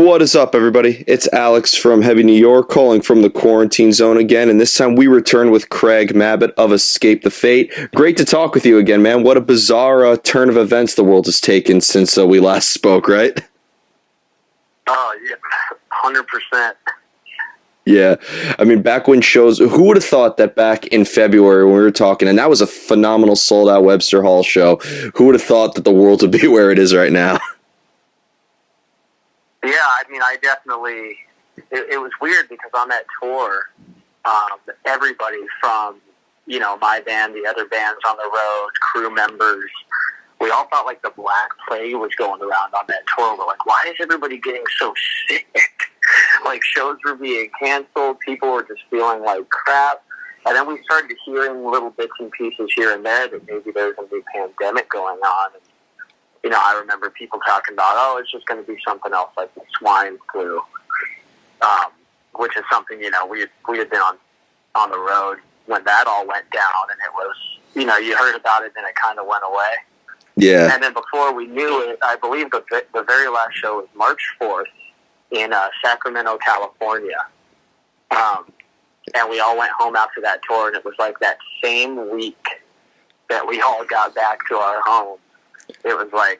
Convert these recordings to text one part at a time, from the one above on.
What is up, everybody? It's Alex from Heavy New York calling from the quarantine zone again, and this time we return with Craig Mabbitt of Escape the Fate. Great to talk with you again, man. What a bizarre turn of events the world has taken since we last spoke, right? Oh, yeah, 100%. Yeah, I mean, back when shows, who would have thought that back in February when we were talking, and that was a phenomenal sold-out Webster Hall show, who would have thought that the world would be where it is right now? Yeah, I mean, I definitely, it was weird because on that tour, everybody from, my band, the other bands on the road, crew members, we all felt like the Black Plague was going around on that tour. We're like, why is everybody getting so sick? Like, shows were being canceled, people were just feeling like crap. And then we started hearing little bits and pieces here and there that maybe there's a new pandemic going on. And, I remember people talking about, it's just going to be something else like the swine flu, which is something, we had been on the road when that all went down, and it was, you heard about it and it kind of went away. Yeah. And then before we knew it, I believe the very last show was March 4th in Sacramento, California. And we all went home after that tour, and it was like that same week that we all got back to our homes. It was like,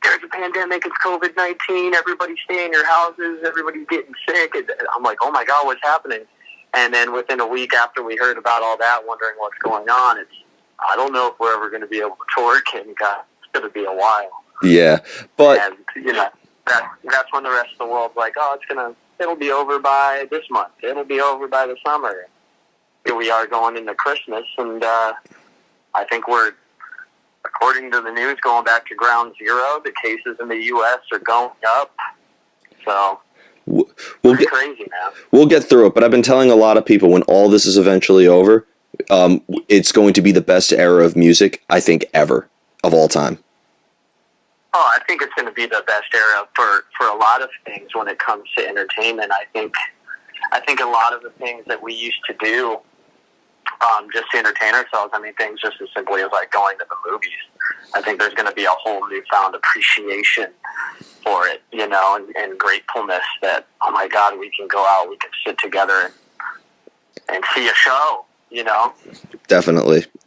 there's a pandemic, it's COVID-19, everybody stay in your houses, everybody's getting sick. And I'm like, oh my God, what's happening? And then within a week after we heard about all that, wondering what's going on, I don't know if we're ever going to be able to tour again. It's going to be a while. Yeah, but... And, that's when the rest of the world's like, it'll be over by this month. It'll be over by the summer. Here we are going into Christmas, and I think we're, according to the news, going back to ground zero. The cases in the U.S. are going up. So, it's crazy, man. We'll get through it, but I've been telling a lot of people when all this is eventually over, it's going to be the best era of music, I think, ever, of all time. Oh, I think it's going to be the best era for a lot of things when it comes to entertainment. I think a lot of the things that we used to do just to entertain ourselves, things just as simply as like going to the movies. I think there's going to be a whole newfound appreciation for it, and gratefulness that, oh my God, we can go out, we can sit together and see a show,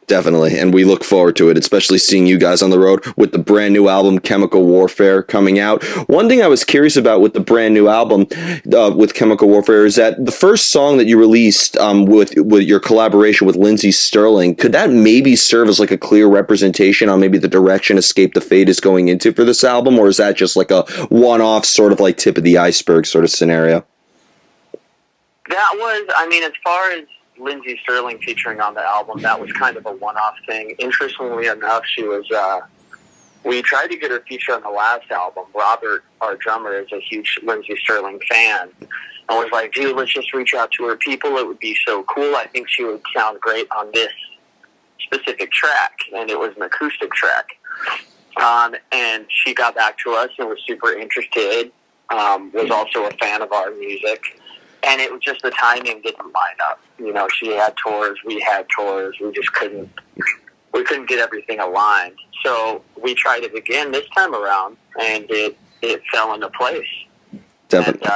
Definitely, and we look forward to it, especially seeing you guys on the road with the brand new album Chemical Warfare coming out. One thing I was curious about with the brand new album with Chemical Warfare is that the first song that you released with your collaboration with Lindsey Stirling, could that maybe serve as like a clear representation on maybe the direction Escape the Fate is going into for this album, or is that just like a one-off sort of like tip of the iceberg sort of scenario? That was, as far as Lindsey Stirling featuring on the album, that was kind of a one-off thing. Interestingly enough, she was, we tried to get her featured on the last album. Robert, our drummer, is a huge Lindsey Stirling fan, and was like, dude, let's just reach out to her people. It would be so cool. I think she would sound great on this specific track, and it was an acoustic track. And she got back to us and was super interested, was also a fan of our music. And it was just the timing didn't line up. She had tours, we had tours. We just couldn't get everything aligned. So we tried it again this time around, and it fell into place. Definitely.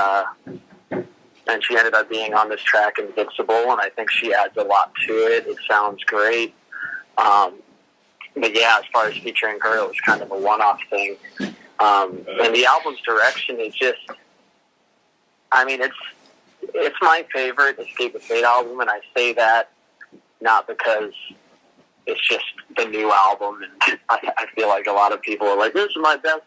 And she ended up being on this track, Invincible, and I think she adds a lot to it. It sounds great. But yeah, as far as featuring her, it was kind of a one-off thing. And the album's direction is just, it's my favorite Escape the Fate album, and I say that not because it's just the new album, and I feel like a lot of people are like, this is my best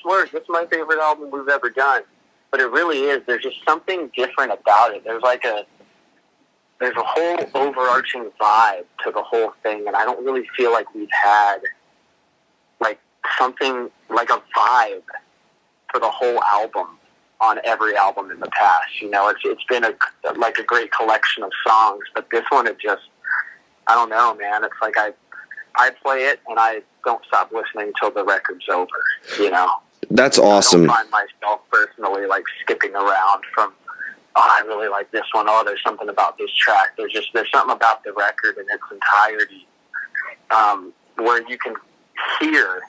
work, this is my favorite album we've ever done. But it really is. There's just something different about it. There's a whole overarching vibe to the whole thing, and I don't really feel like we've had like something like a vibe for the whole album on every album in the past. It's been a great collection of songs, but this one, it just, I don't know, man. It's like I play it and I don't stop listening till the record's over, That's awesome. I don't find myself personally like skipping around from, I really like this one. There's something about this track. There's something about the record in its entirety where you can hear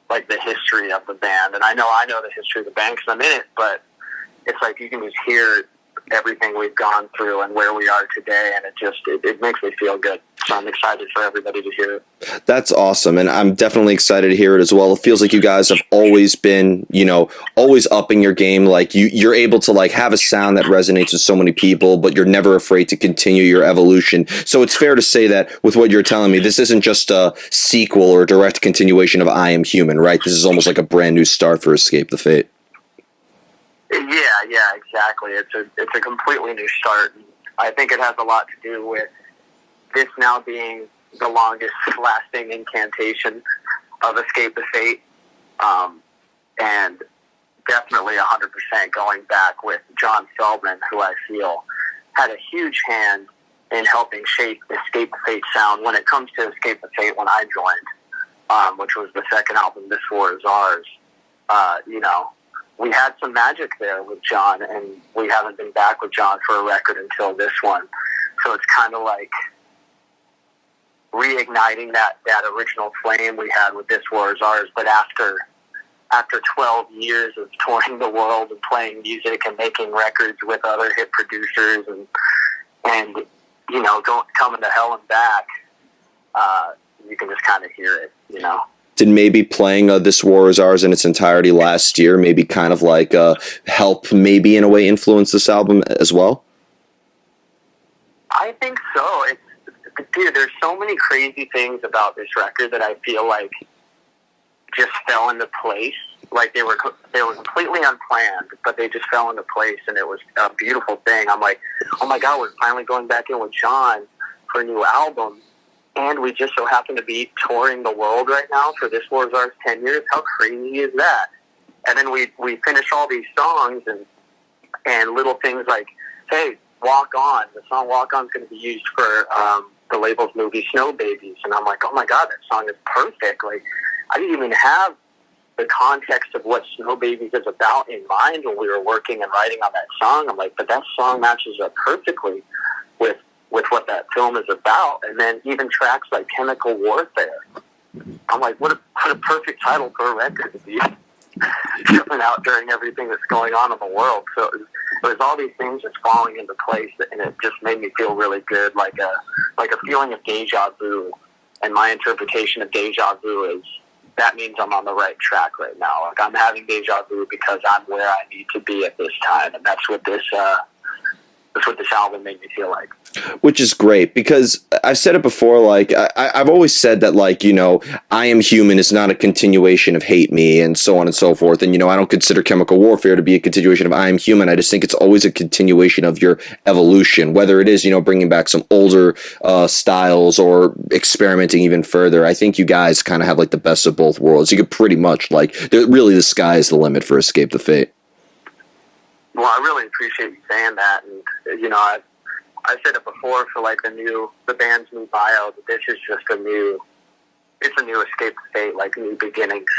like the history of the band. And I know the history of the band because I'm in it, but it's like you can just hear everything we've gone through and where we are today, and it makes me feel good. So I'm excited for everybody to hear it. That's awesome, and I'm definitely excited to hear it as well. It feels like you guys have always been, always upping your game. Like you're able to like have a sound that resonates with so many people, but you're never afraid to continue your evolution. So it's fair to say that with what you're telling me, this isn't just a sequel or a direct continuation of I Am Human, right? This is almost like a brand new start for Escape the Fate. Yeah, exactly. It's a completely new start. I think it has a lot to do with this now being the longest lasting incantation of Escape the Fate, and definitely 100% going back with John Feldman, who I feel had a huge hand in helping shape Escape the Fate sound when it comes to Escape the Fate when I joined, which was the second album, This War Is Ours. We had some magic there with John, and we haven't been back with John for a record until this one. So it's kind of like reigniting that original flame we had with This War Is Ours, but after 12 years of touring the world and playing music and making records with other hit producers and coming to hell and back, you can just kind of hear it, Did maybe playing This War Is Ours in its entirety last year maybe kind of like help maybe in a way influence this album as well? I think so. Dude, there's so many crazy things about this record that I feel like just fell into place. Like they were completely unplanned, but they just fell into place, and it was a beautiful thing. I'm like, oh my God, we're finally going back in with John for a new album. And we just so happen to be touring the world right now for This War Is Ours 10 years. How crazy is that? And then we finish all these songs and little things like, hey, Walk On. The song Walk On is going to be used for the label's movie Snow Babies. And I'm like, oh my God, that song is perfect. Like, I didn't even have the context of what Snow Babies is about in mind when we were working and writing on that song. I'm like, but that song matches up perfectly with what that film is about. And then even tracks like Chemical Warfare. I'm like, what a perfect title for a record to be coming out during everything that's going on in the world. So it was all these things just falling into place, and it just made me feel really good, like a feeling of deja vu. And my interpretation of deja vu is that means I'm on the right track right now. Like I'm having deja vu because I'm where I need to be at this time, and that's what this album made me feel like. Which is great, because I've said it before, like I've always said that, like, I Am Human is not a continuation of Hate Me and so on and so forth. And, I don't consider Chemical Warfare to be a continuation of I Am Human. I just think it's always a continuation of your evolution, whether it is, bringing back some older styles or experimenting even further. I think you guys kind of have like the best of both worlds. You could pretty much really the sky is the limit for Escape the Fate. Well, I really appreciate you saying that, and I said it before for like the band's new bio, but this is just a new Escape the Fate, like new beginnings.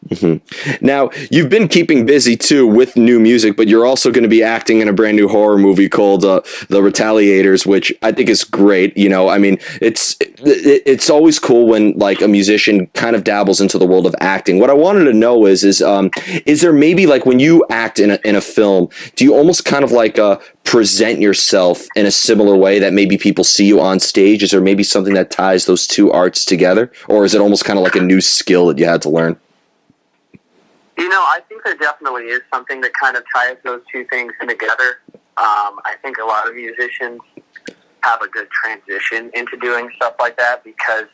Mm-hmm. Now, you've been keeping busy too with new music, but you're also going to be acting in a brand new horror movie called The Retaliators, which I think is great. I mean, it's always cool when like a musician kind of dabbles into the world of acting. What I wanted to know is there maybe like when you act in a film, do you almost kind of like present yourself in a similar way that maybe people see you on stage? Is there maybe something that ties those two arts together, or is it almost kind of like a new skill that you had to learn? I think there definitely is something that kind of ties those two things together. I think a lot of musicians have a good transition into doing stuff like that because,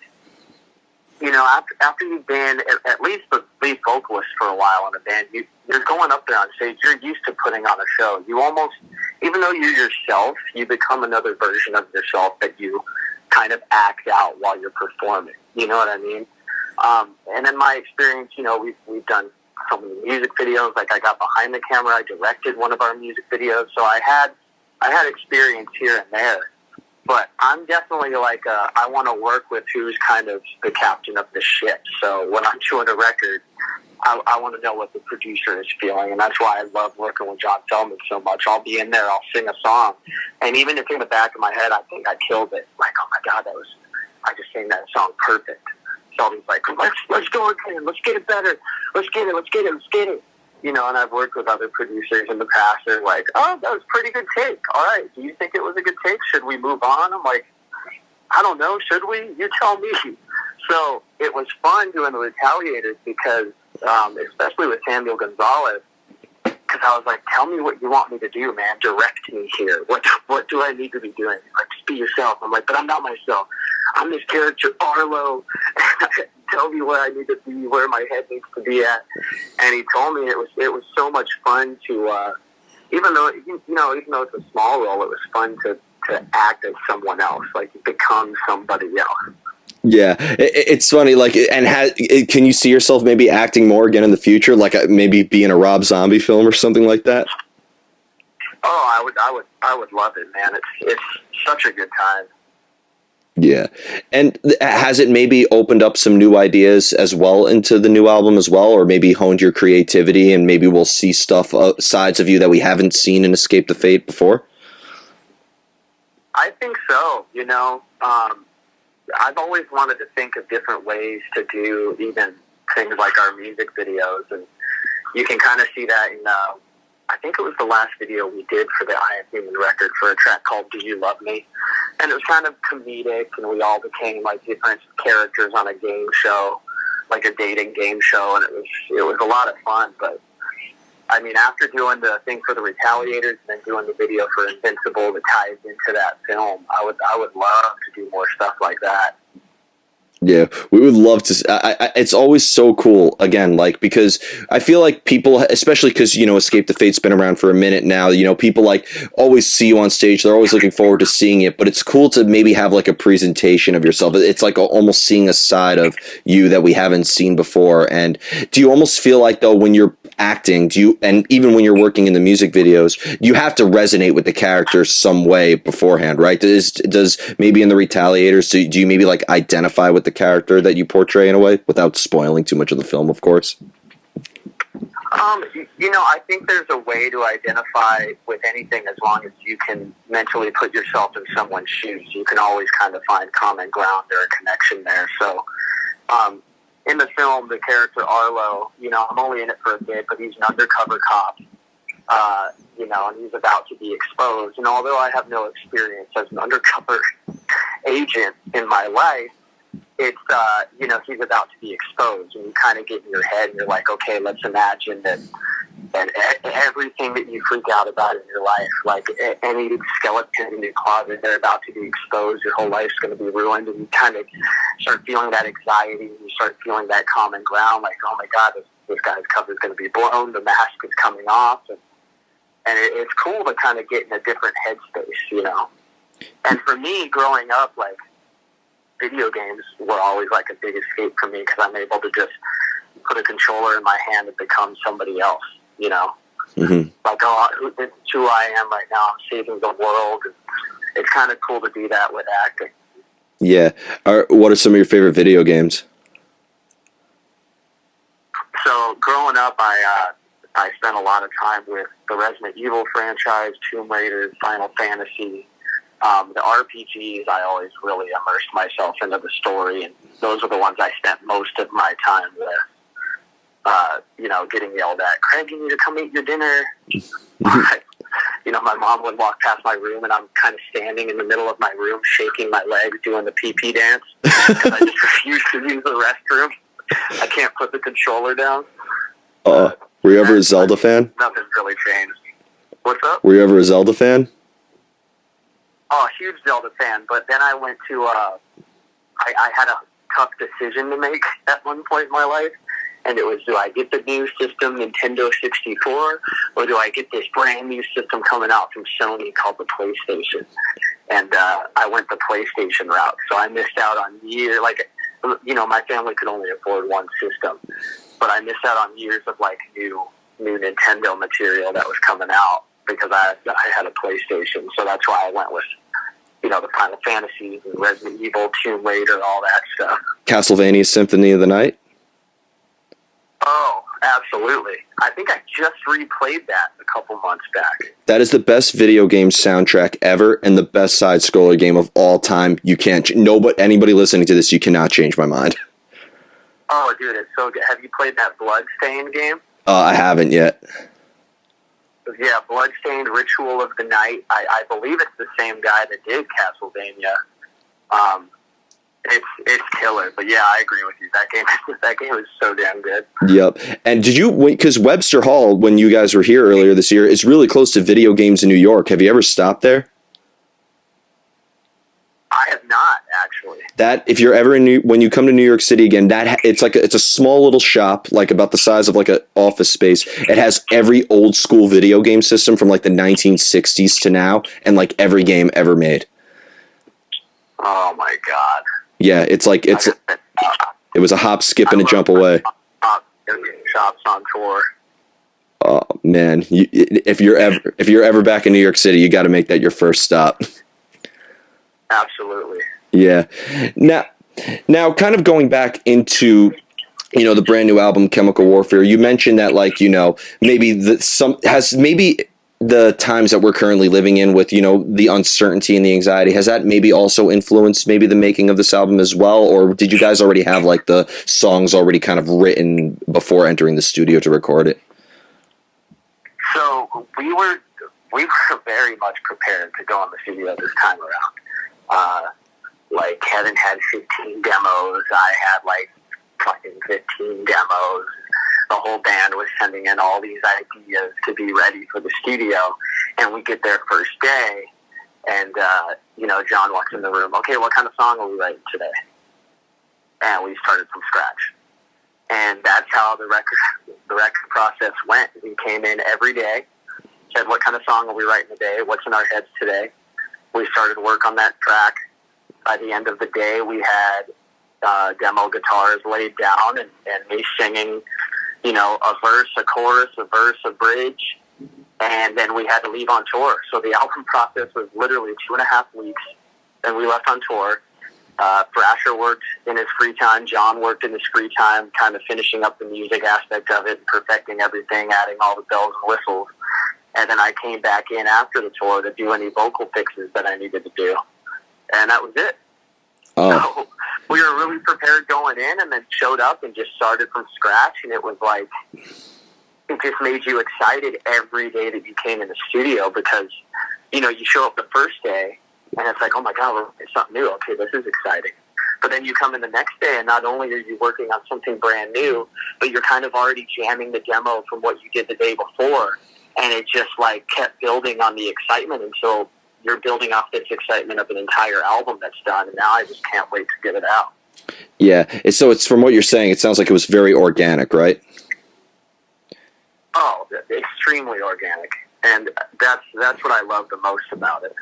after you've been at least the lead vocalist for a while in a band, you're going up there on stage. You're used to putting on a show. You almost, even though you're yourself, you become another version of yourself that you kind of act out while you're performing. You know what I mean? And in my experience, we've done so many music videos. Like I got behind the camera, I directed one of our music videos, so I had experience here and there. But I'm definitely like I want to work with who's kind of the captain of the ship. So when I'm doing a record, I want to know what the producer is feeling, and that's why I love working with John Feldman so much. I'll be in there, I'll sing a song, and even if in the back of my head I think I killed it, like, oh my God, I just sang that song perfect. Shelby's like, let's go again, let's get it better, let's get it. You know, and I've worked with other producers in the past. They're like, oh, that was a pretty good take. All right, do you think it was a good take? Should we move on? I'm like, I don't know. Should we? You tell me. So it was fun doing the Retaliators because, especially with Samuel Gonzalez, because I was like, tell me what you want me to do, man. Direct me here. What do I need to be doing? Like, just be yourself. I'm like, but I'm not myself. I'm this character, Arlo. Tell me where I need to be, where my head needs to be at. And he told me it was so much fun to, even though it's a small role, it was fun to act as someone else, like become somebody else. Yeah, it's funny. Like, and can you see yourself maybe acting more again in the future? Like, maybe be in a Rob Zombie film or something like that. Oh, I would love it, man. It's such a good time. Yeah, and has it maybe opened up some new ideas as well into the new album as well, or maybe honed your creativity, and maybe we'll see stuff sides of you that we haven't seen in Escape the Fate before? I think so. You know, I've always wanted to think of different ways to do even things like our music videos, and you can kind of see that in, I think it was the last video we did for the I Am Human record for a track called Do You Love Me? And it was kind of comedic, and we all became like different characters on a game show, like a dating game show, and it was a lot of fun. But I mean, after doing the thing for the Retaliators and then doing the video for Invincible that ties into that film, I would love to do more stuff like that. Yeah, we would love to. It's always so cool, again, like, because I feel like people, especially because, you know, Escape the Fate's been around for a minute now, you know, people like always see you on stage. They're always looking forward to seeing it, but it's cool to maybe have like a presentation of yourself. It's like almost seeing a side of you that we haven't seen before. And do you almost feel like, though, when you're acting, and even when you're working in the music videos, you have to resonate with the character some way beforehand, right? Does maybe in the Retaliators, do you maybe like identify with the character that you portray in a way, without spoiling too much of the film, of course? You know, I think there's a way to identify with anything as long as you can mentally put yourself in someone's shoes. You can always kind of find common ground or a connection there. So, in the film, the character Arlo, you know, I'm only in it for a bit, but he's an undercover cop, you know, and he's about to be exposed. And although I have no experience as an undercover agent in my life, it's, you know, he's about to be exposed, and you kind of get in your head, and you're like, okay, let's imagine that everything that you freak out about in your life, like any skeleton in your closet, they're about to be exposed, your whole life's going to be ruined, and you kind of start feeling that anxiety, and you start feeling that common ground, like, oh my God, this guy's cover is going to be blown, the mask is coming off, and it's cool to kind of get in a different headspace, you know. And for me, growing up, like, video games were always like a big escape for me, because I'm able to just put a controller in my hand and become somebody else, you know? Mm-hmm. Like, oh, it's who I am right now. I'm saving the world. And it's kind of cool to do that with acting. Yeah. What are some of your favorite video games? So growing up, I spent a lot of time with the Resident Evil franchise, Tomb Raider, Final Fantasy. The RPGs, I always really immersed myself into the story, and those are the ones I spent most of my time with. You know, getting yelled at, Craig, you need to come eat your dinner. You know, my mom would walk past my room, and I'm kind of standing in the middle of my room, shaking my legs, doing the pee-pee dance, because I just refuse to use the restroom. I can't put the controller down. Were you ever a Zelda fan? Nothing's really changed. What's up? Were you ever a Zelda fan? Oh, huge Zelda fan, but then I went to, I had a tough decision to make at one point in my life, and it was, do I get the new system, Nintendo 64, or do I get this brand new system coming out from Sony called the PlayStation? And I went the PlayStation route, so I missed out on years, like, you know, my family could only afford one system, but I missed out on years of, like, new Nintendo material that was coming out, because I had a PlayStation, so that's why I went with, you know, the Final Fantasies and Resident Evil, Tomb Raider, all that stuff. Castlevania Symphony of the Night? Oh, absolutely. I think I just replayed that a couple months back. That is the best video game soundtrack ever, and the best side-scroller game of all time. You can't, anybody listening to this, you cannot change my mind. Oh, dude, it's so good. Have you played that Bloodstained game? I haven't yet. Yeah, Bloodstained Ritual of the Night. I believe it's the same guy that did Castlevania. It's killer. But yeah, I agree with you. That game is so damn good. Yep. And did you, because Webster Hall, when you guys were here earlier this year, is really close to video games in New York. Have you ever stopped there? I have not, actually. That, if you're ever when you come to New York City again, it's a small little shop, like about the size of like an office space. It has every old school video game system from like the 1960s to now, and like every game ever made. Oh my god. Yeah, it was a hop, skip, and a jump away. Shops on tour. Oh man, if you're ever back in New York City, you got to make that your first stop. Absolutely. Yeah. Now, kind of going back into, the brand new album, Chemical Warfare. You mentioned that, like, maybe the times that we're currently living in with, the uncertainty and the anxiety, has that maybe also influenced maybe the making of this album as well? Or did you guys already have like the songs already kind of written before entering the studio to record it? So we were very much prepared to go in the studio this time around. Like Kevin had 15 demos. I had like fucking 15 demos. The whole band was sending in all these ideas to be ready for the studio. And we get there first day, and, John walks in the room. Okay, what kind of song are we writing today? And we started from scratch. And that's how the record process went. We came in every day, said, what kind of song are we writing today? What's in our heads today? We started work on that track. By the end of the day, we had demo guitars laid down and me singing, a verse, a chorus, a verse, a bridge, and then we had to leave on tour. So the album process was literally 2.5 weeks, and we left on tour. Thrasher worked in his free time. John worked in his free time, kind of finishing up the music aspect of it, perfecting everything, adding all the bells and whistles. And then I came back in after the tour to do any vocal fixes that I needed to do. And that was it. Oh. So we were really prepared going in, and then showed up and just started from scratch. And it was like, it just made you excited every day that you came in the studio, because, you show up the first day and it's like, oh my God, it's something new. Okay, this is exciting. But then you come in the next day, and not only are you working on something brand new, but you're kind of already jamming the demo from what you did the day before. And it just like kept building on the excitement until you're building off this excitement of an entire album that's done. And now I just can't wait to get it out. Yeah. So it's, from what you're saying, it sounds like it was very organic, right? Oh, extremely organic. And that's what I love the most about it.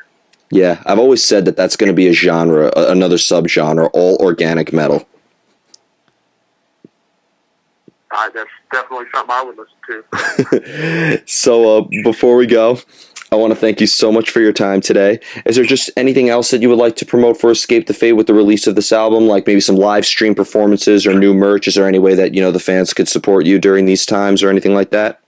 Yeah. I've always said that that's going to be a genre, another subgenre, all organic metal. That's definitely something I would listen to. So before we go, I want to thank you so much for your time today. Is there just anything else that you would like to promote for Escape the Fate with the release of this album, like maybe some live stream performances or new merch? Is there any way that, the fans could support you during these times or anything like that?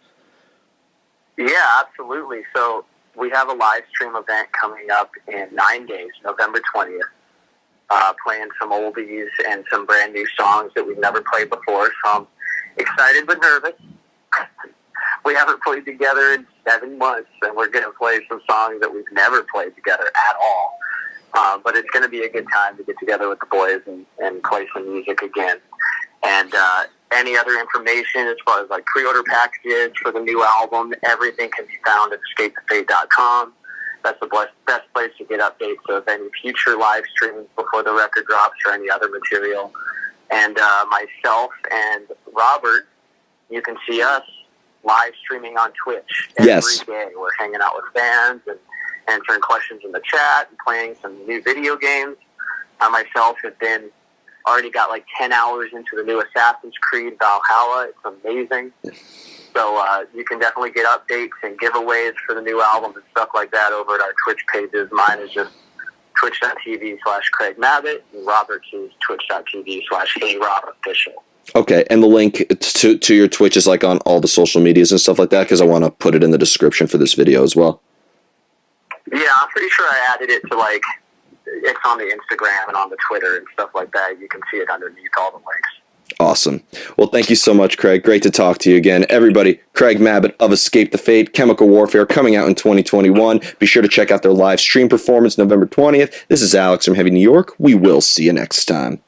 Yeah, absolutely. So we have a live stream event coming up in 9 days, November 20th, playing some oldies and some brand new songs that we've never played before. So I'm excited but nervous. We haven't played together in 7 months, and we're going to play some songs that we've never played together at all. But it's going to be a good time to get together with the boys and play some music again. And any other information as far as like pre-order packages for the new album, everything can be found at escapethefate.com. That's the best place to get updates of any future live streams before the record drops or any other material. And myself and Robert, you can see us live streaming on Twitch every day. We're hanging out with fans and answering questions in the chat and playing some new video games. I myself have already got like 10 hours into the new Assassin's Creed Valhalla. It's amazing. So you can definitely get updates and giveaways for the new album and stuff like that over at our Twitch pages. Mine is just twitch.tv/Craig Mabbitt, and Robert's is twitch.tv/HeyRobOfficial. Okay, and the link to your Twitch is like on all the social medias and stuff like that, because I want to put it in the description for this video as well. Yeah, I'm pretty sure I added it to it's on the Instagram and on the Twitter and stuff like that. You can see it underneath all the links. Awesome. Well, thank you so much, Craig. Great to talk to you again. Everybody, Craig Mabbitt of Escape the Fate, Chemical Warfare, coming out in 2021. Be sure to check out their live stream performance November 20th. This is Alex from Heavy New York. We will see you next time.